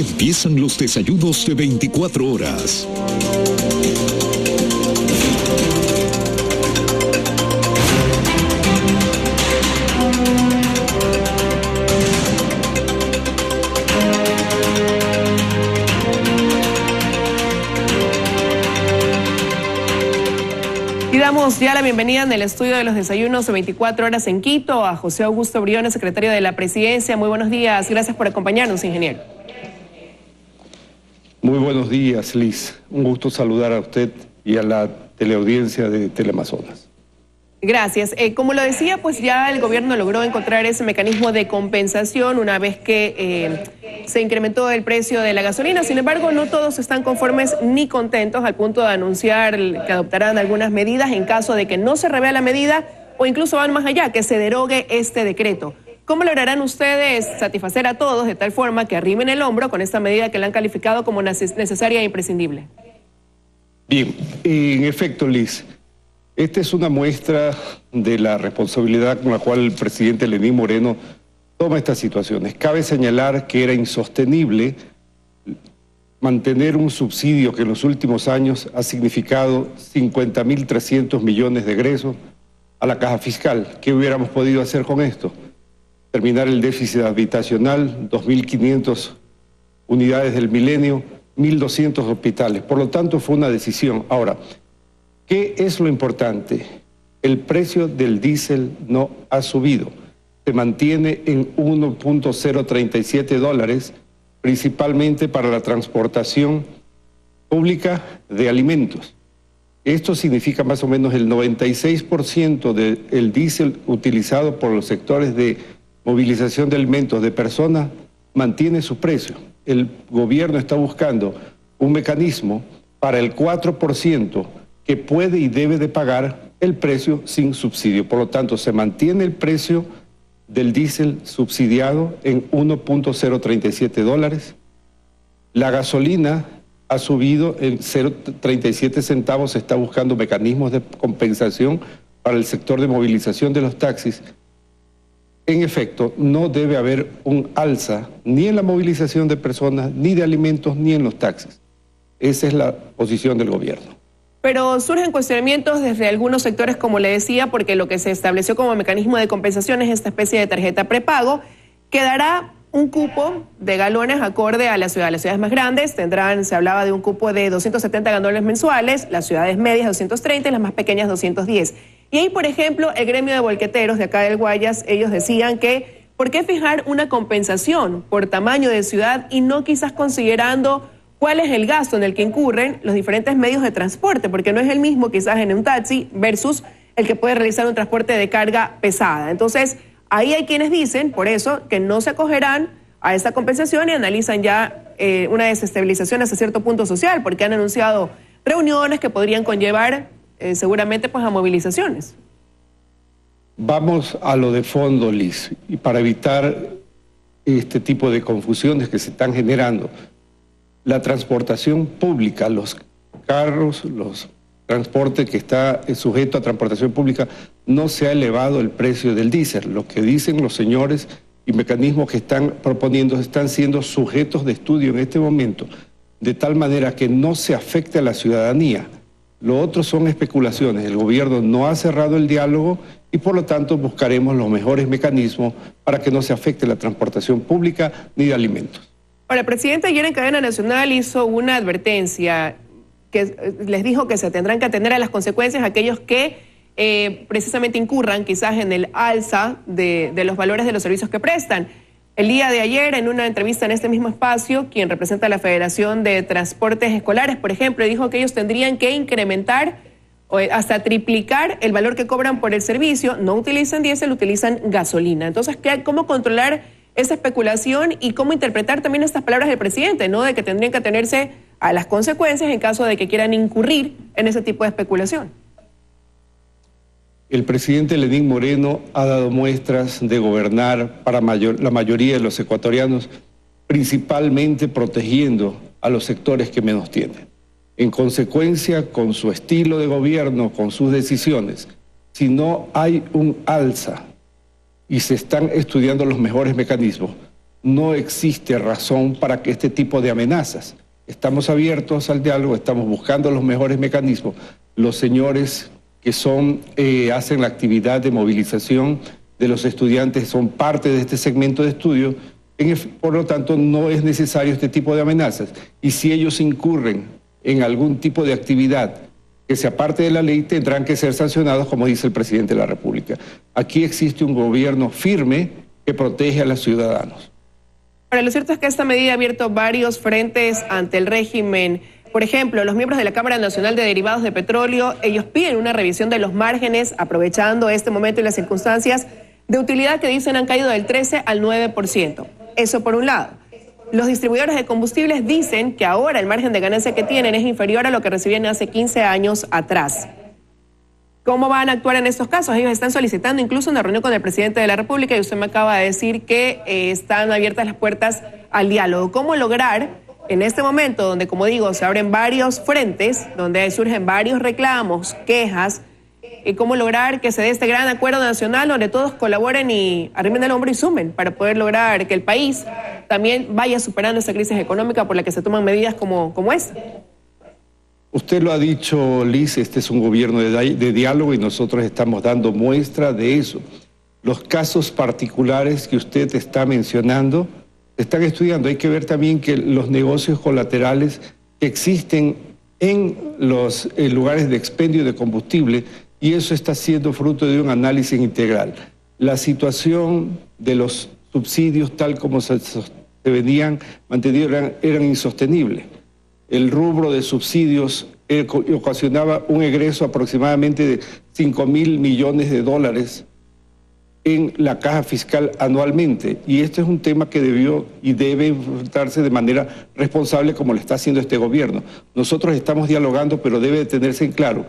Aquí empiezan los desayunos de 24 horas. Y damos ya la bienvenida en el estudio de los desayunos de 24 horas en Quito a José Augusto Briones, secretario de la Presidencia. Muy buenos días, gracias por acompañarnos, ingeniero. Muy buenos días, Liz. Un gusto saludar a usted y a la teleaudiencia de Teleamazonas. Gracias. Como lo decía, pues ya el gobierno logró encontrar ese mecanismo de compensación una vez que se incrementó el precio de la gasolina. Sin embargo, no todos están conformes ni contentos al punto de anunciar que adoptarán algunas medidas en caso de que no se revea la medida o incluso van más allá, que se derogue este decreto. ¿Cómo lograrán ustedes satisfacer a todos de tal forma que arrimen el hombro con esta medida que la han calificado como necesaria e imprescindible? Bien, en efecto, Liz, esta es una muestra de la responsabilidad con la cual el presidente Lenín Moreno toma estas situaciones. Cabe señalar que era insostenible mantener un subsidio que en los últimos años ha significado 50.300 millones de egresos a la caja fiscal. ¿Qué hubiéramos podido hacer con esto? Terminar el déficit habitacional, 2.500 unidades del milenio, 1.200 hospitales. Por lo tanto, fue una decisión. Ahora, ¿qué es lo importante? El precio del diésel no ha subido. Se mantiene en $1.037, principalmente para la transportación pública de alimentos. Esto significa más o menos el 96% del diésel utilizado por los sectores de movilización de alimentos de personas mantiene su precio. El gobierno está buscando un mecanismo para el 4% que puede y debe de pagar el precio sin subsidio. Por lo tanto, se mantiene el precio del diésel subsidiado en $1.037. La gasolina ha subido en 0.37 centavos. Se está buscando mecanismos de compensación para el sector de movilización de los taxis. En efecto, no debe haber un alza ni en la movilización de personas, ni de alimentos, ni en los taxis. Esa es la posición del gobierno. Pero surgen cuestionamientos desde algunos sectores, como le decía, porque lo que se estableció como mecanismo de compensación es esta especie de tarjeta prepago, que dará un cupo de galones acorde a la ciudad. Las ciudades más grandes tendrán, se hablaba de un cupo de 270 galones mensuales, las ciudades medias 230 y las más pequeñas 210. Y ahí, por ejemplo, el gremio de volqueteros de acá del Guayas, ellos decían que ¿por qué fijar una compensación por tamaño de ciudad y no quizás considerando cuál es el gasto en el que incurren los diferentes medios de transporte? Porque no es el mismo quizás en un taxi versus el que puede realizar un transporte de carga pesada. Entonces, ahí hay quienes dicen, por eso, que no se acogerán a esta compensación y analizan ya una desestabilización hasta cierto punto social, porque han anunciado reuniones que podrían conllevar seguramente pues a movilizaciones. Vamos a lo de fondo, Liz, y para evitar este tipo de confusiones que se están generando. La transportación pública, los carros, los transportes que está sujeto a transportación pública, no se ha elevado el precio del diésel. Lo que dicen los señores y mecanismos que están proponiendo están siendo sujetos de estudio en este momento, de tal manera que no se afecte a la ciudadanía. Lo otro son especulaciones. El gobierno no ha cerrado el diálogo y por lo tanto buscaremos los mejores mecanismos para que no se afecte la transportación pública ni de alimentos. Ahora, el presidente ayer en cadena nacional hizo una advertencia que les dijo que se tendrán que atender a las consecuencias aquellos que precisamente incurran quizás en el alza de los valores de los servicios que prestan. El día de ayer, en una entrevista en este mismo espacio, quien representa a la Federación de Transportes Escolares, por ejemplo, dijo que ellos tendrían que incrementar o hasta triplicar el valor que cobran por el servicio. No utilizan diésel, utilizan gasolina. Entonces, ¿cómo controlar esa especulación y cómo interpretar también estas palabras del presidente, ¿no? De que tendrían que atenerse a las consecuencias en caso de que quieran incurrir en ese tipo de especulación? El presidente Lenín Moreno ha dado muestras de gobernar para la mayoría de los ecuatorianos, principalmente protegiendo a los sectores que menos tienen. En consecuencia, con su estilo de gobierno, con sus decisiones, si no hay un alza y se están estudiando los mejores mecanismos, no existe razón para que este tipo de amenazas. Estamos abiertos al diálogo, estamos buscando los mejores mecanismos. Los señores que hacen la actividad de movilización de los estudiantes son parte de este segmento de estudio, por lo tanto no es necesario este tipo de amenazas. Y si ellos incurren en algún tipo de actividad que sea parte de la ley, tendrán que ser sancionados, como dice el presidente de la República. Aquí existe un gobierno firme que protege a los ciudadanos. Ahora, lo cierto es que esta medida ha abierto varios frentes ante el régimen. Por ejemplo, los miembros de la Cámara Nacional de Derivados de Petróleo, ellos piden una revisión de los márgenes, aprovechando este momento y las circunstancias de utilidad que dicen han caído del 13 al 9%. Eso por un lado. Los distribuidores de combustibles dicen que ahora el margen de ganancia que tienen es inferior a lo que recibían hace 15 años atrás. ¿Cómo van a actuar en estos casos? Ellos están solicitando incluso una reunión con el presidente de la República y usted me acaba de decir que están abiertas las puertas al diálogo. ¿Cómo lograr en este momento donde, como digo, se abren varios frentes, donde surgen varios reclamos, quejas, y cómo lograr que se dé este gran acuerdo nacional donde todos colaboren y arrimen el hombro y sumen para poder lograr que el país también vaya superando esta crisis económica por la que se toman medidas como esta? Usted lo ha dicho, Liz, este es un gobierno de diálogo y nosotros estamos dando muestra de eso. Los casos particulares que usted está mencionando se están estudiando. Hay que ver también que los negocios colaterales que existen en los lugares de expendio de combustible, y eso está siendo fruto de un análisis integral. La situación de los subsidios tal como se venían mantenidos eran insostenibles. El rubro de subsidios ocasionaba un egreso aproximadamente de 5.000 millones de dólares en la caja fiscal anualmente. Y este es un tema que debió y debe enfrentarse de manera responsable como lo está haciendo este gobierno. Nosotros estamos dialogando, pero debe tenerse en claro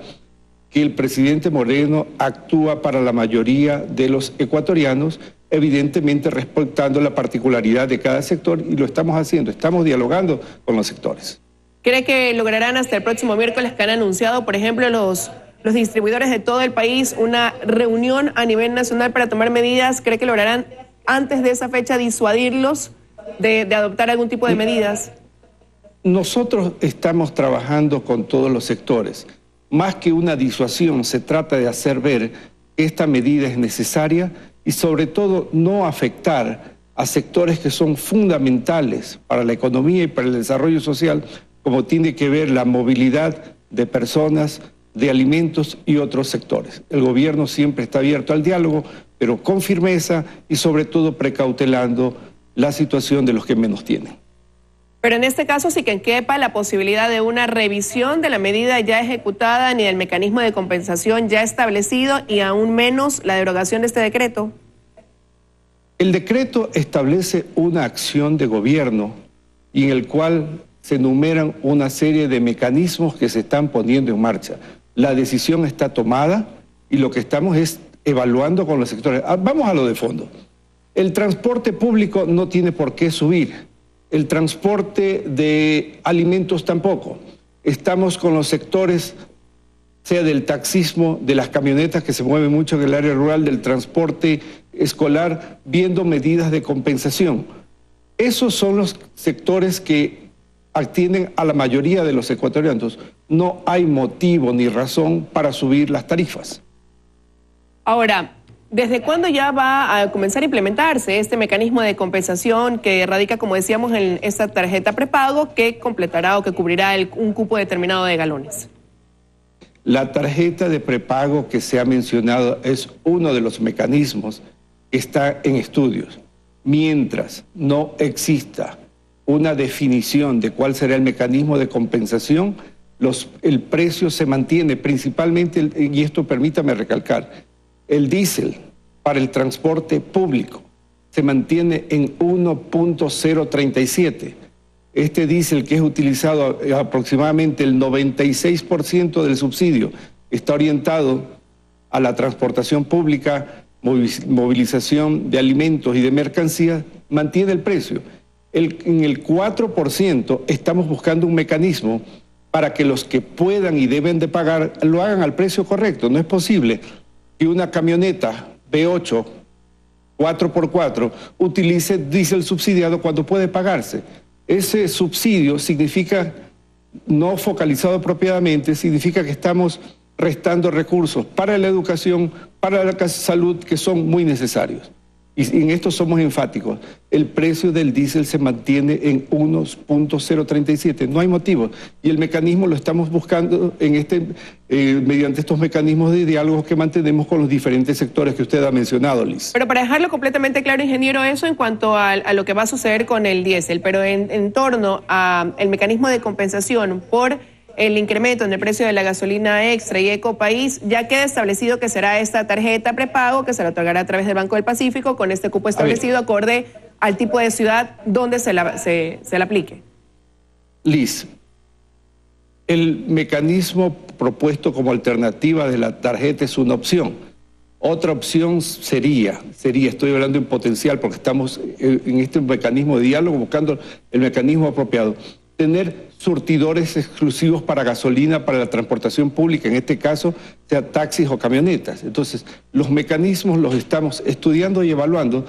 que el presidente Moreno actúa para la mayoría de los ecuatorianos, evidentemente respetando la particularidad de cada sector, y lo estamos haciendo, estamos dialogando con los sectores. ¿Cree que lograrán hasta el próximo miércoles, que han anunciado, por ejemplo, los distribuidores de todo el país, una reunión a nivel nacional para tomar medidas? ¿Cree que lograrán antes de esa fecha disuadirlos de adoptar algún tipo de medidas? Nosotros estamos trabajando con todos los sectores. Más que una disuasión, se trata de hacer ver que esta medida es necesaria y sobre todo no afectar a sectores que son fundamentales para la economía y para el desarrollo social, como tiene que ver la movilidad de personas, de alimentos y otros sectores. El gobierno siempre está abierto al diálogo, pero con firmeza y sobre todo precautelando la situación de los que menos tienen. Pero en este caso sí que quepa la posibilidad de una revisión de la medida ya ejecutada ni del mecanismo de compensación ya establecido y aún menos la derogación de este decreto. El decreto establece una acción de gobierno y en el cual se enumeran una serie de mecanismos que se están poniendo en marcha. La decisión está tomada y lo que estamos es evaluando con los sectores. Vamos a lo de fondo. El transporte público no tiene por qué subir. El transporte de alimentos tampoco. Estamos con los sectores, sea del taxismo, de las camionetas que se mueven mucho en el área rural, del transporte escolar, viendo medidas de compensación. Esos son los sectores que atienden a la mayoría de los ecuatorianos. No hay motivo ni razón para subir las tarifas. Ahora, ¿desde cuándo ya va a comenzar a implementarse este mecanismo de compensación que radica, como decíamos, en esta tarjeta prepago que completará o que cubrirá un cupo determinado de galones? La tarjeta de prepago que se ha mencionado es uno de los mecanismos que está en estudios. Mientras no exista una definición de cuál será el mecanismo de compensación, el precio se mantiene principalmente, y esto permítame recalcar, el diésel para el transporte público se mantiene en 1.037. Este diésel, que es utilizado aproximadamente el 96% del subsidio, está orientado a la transportación pública, movilización de alimentos y de mercancías, mantiene el precio. En el 4% estamos buscando un mecanismo para que los que puedan y deben de pagar lo hagan al precio correcto. No es posible que una camioneta V8 4x4, utilice diésel subsidiado cuando puede pagarse. Ese subsidio significa, no focalizado apropiadamente, significa que estamos restando recursos para la educación, para la salud, que son muy necesarios. Y en esto somos enfáticos. El precio del diésel se mantiene en 1.037, no hay motivo. Y el mecanismo lo estamos buscando mediante estos mecanismos de diálogo que mantenemos con los diferentes sectores que usted ha mencionado, Liz. Pero para dejarlo completamente claro, ingeniero, eso en cuanto a lo que va a suceder con el diésel, pero en torno al mecanismo de compensación por el incremento en el precio de la gasolina extra y Ecopaís, ya queda establecido que será esta tarjeta prepago que se la otorgará a través del Banco del Pacífico con este cupo establecido acorde al tipo de ciudad donde se la aplique. Liz, el mecanismo propuesto como alternativa de la tarjeta es una opción. Otra opción sería, estoy hablando en potencial porque estamos en este mecanismo de diálogo buscando el mecanismo apropiado, tener surtidores exclusivos para gasolina, para la transportación pública, en este caso, sea taxis o camionetas. Entonces, los mecanismos los estamos estudiando y evaluando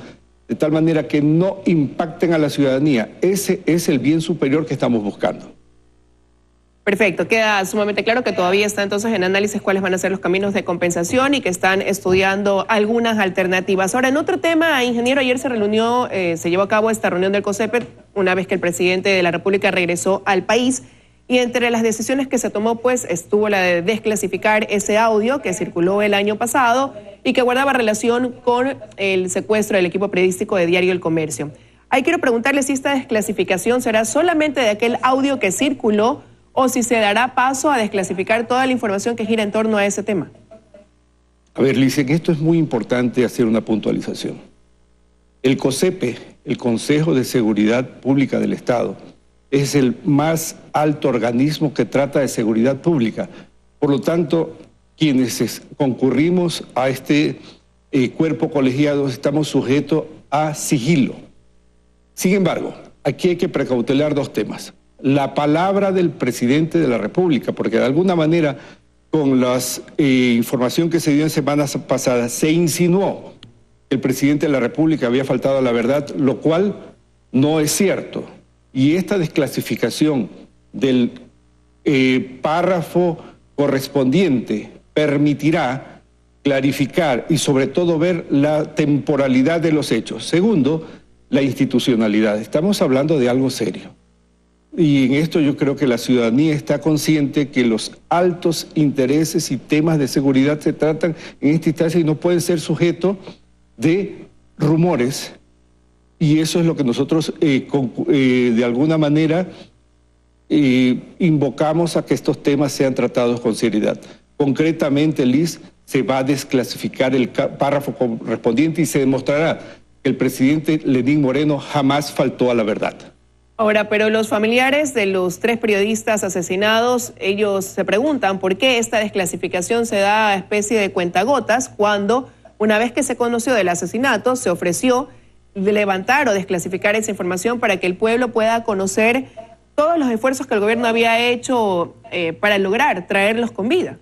de tal manera que no impacten a la ciudadanía. Ese es el bien superior que estamos buscando. Perfecto, queda sumamente claro que todavía está entonces en análisis cuáles van a ser los caminos de compensación y que están estudiando algunas alternativas. Ahora, en otro tema, ingeniero, ayer se llevó a cabo esta reunión del COSEPE una vez que el presidente de la República regresó al país y entre las decisiones que se tomó pues estuvo la de desclasificar ese audio que circuló el año pasado y que guardaba relación con el secuestro del equipo periodístico de Diario El Comercio. Ahí quiero preguntarle si esta desclasificación será solamente de aquel audio que circuló o si se dará paso a desclasificar toda la información que gira en torno a ese tema. A ver, Liz, en esto es muy importante hacer una puntualización. El COSEPE, el Consejo de Seguridad Pública del Estado, es el más alto organismo que trata de seguridad pública. Por lo tanto, quienes concurrimos a este cuerpo colegiado estamos sujetos a sigilo. Sin embargo, aquí hay que precautelar dos temas. La palabra del presidente de la República, porque de alguna manera con la información que se dio en semanas pasadas se insinuó que el presidente de la República había faltado a la verdad, lo cual no es cierto. Y esta desclasificación del párrafo correspondiente permitirá clarificar y sobre todo ver la temporalidad de los hechos. Segundo, la institucionalidad. Estamos hablando de algo serio. Y en esto yo creo que la ciudadanía está consciente que los altos intereses y temas de seguridad se tratan en esta instancia y no pueden ser sujetos de rumores. Y eso es lo que nosotros de alguna manera invocamos a que estos temas sean tratados con seriedad. Concretamente, Liz, se va a desclasificar el párrafo correspondiente y se demostrará que el presidente Lenín Moreno jamás faltó a la verdad. Ahora, pero los familiares de los 3 periodistas asesinados, ellos se preguntan por qué esta desclasificación se da a especie de cuentagotas cuando, una vez que se conoció del asesinato, se ofreció levantar o desclasificar esa información para que el pueblo pueda conocer todos los esfuerzos que el gobierno había hecho para lograr traerlos con vida.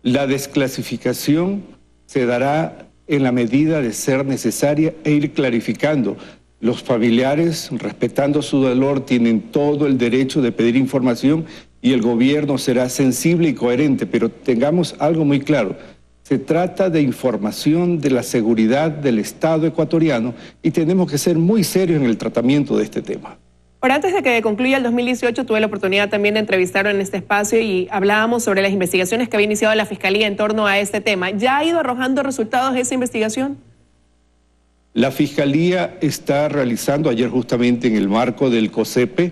La desclasificación se dará en la medida de ser necesaria e ir clarificando. Los familiares, respetando su dolor, tienen todo el derecho de pedir información y el gobierno será sensible y coherente, pero tengamos algo muy claro. Se trata de información de la seguridad del Estado ecuatoriano y tenemos que ser muy serios en el tratamiento de este tema. Ahora, antes de que concluya el 2018, tuve la oportunidad también de entrevistarlo en este espacio y hablábamos sobre las investigaciones que había iniciado la Fiscalía en torno a este tema. ¿Ya ha ido arrojando resultados esa investigación? La Fiscalía está realizando, ayer justamente en el marco del COSEPE,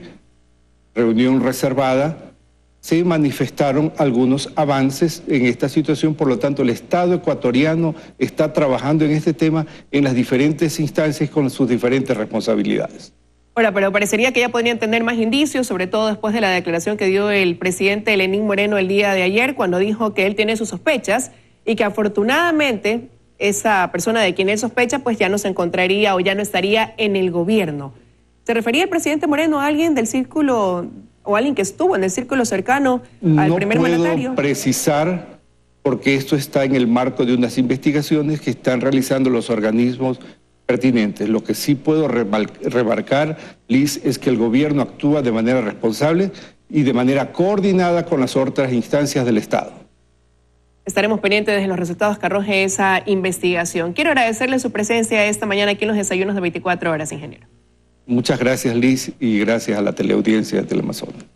reunión reservada, se manifestaron algunos avances en esta situación, por lo tanto el Estado ecuatoriano está trabajando en este tema en las diferentes instancias con sus diferentes responsabilidades. Ahora, pero parecería que ya podrían tener más indicios, sobre todo después de la declaración que dio el presidente Lenín Moreno el día de ayer, cuando dijo que él tiene sus sospechas y que afortunadamente esa persona de quien él sospecha pues ya no se encontraría o ya no estaría en el gobierno. ¿Se refería el presidente Moreno a alguien del círculo o alguien que estuvo en el círculo cercano al primer mandatario? No puedo precisar porque esto está en el marco de unas investigaciones que están realizando los organismos pertinentes. Lo que sí puedo remarcar, Liz, es que el gobierno actúa de manera responsable y de manera coordinada con las otras instancias del Estado. Estaremos pendientes de los resultados que arroje esa investigación. Quiero agradecerle su presencia esta mañana aquí en los desayunos de 24 horas, ingeniero. Muchas gracias, Liz, y gracias a la teleaudiencia de Teleamazonas.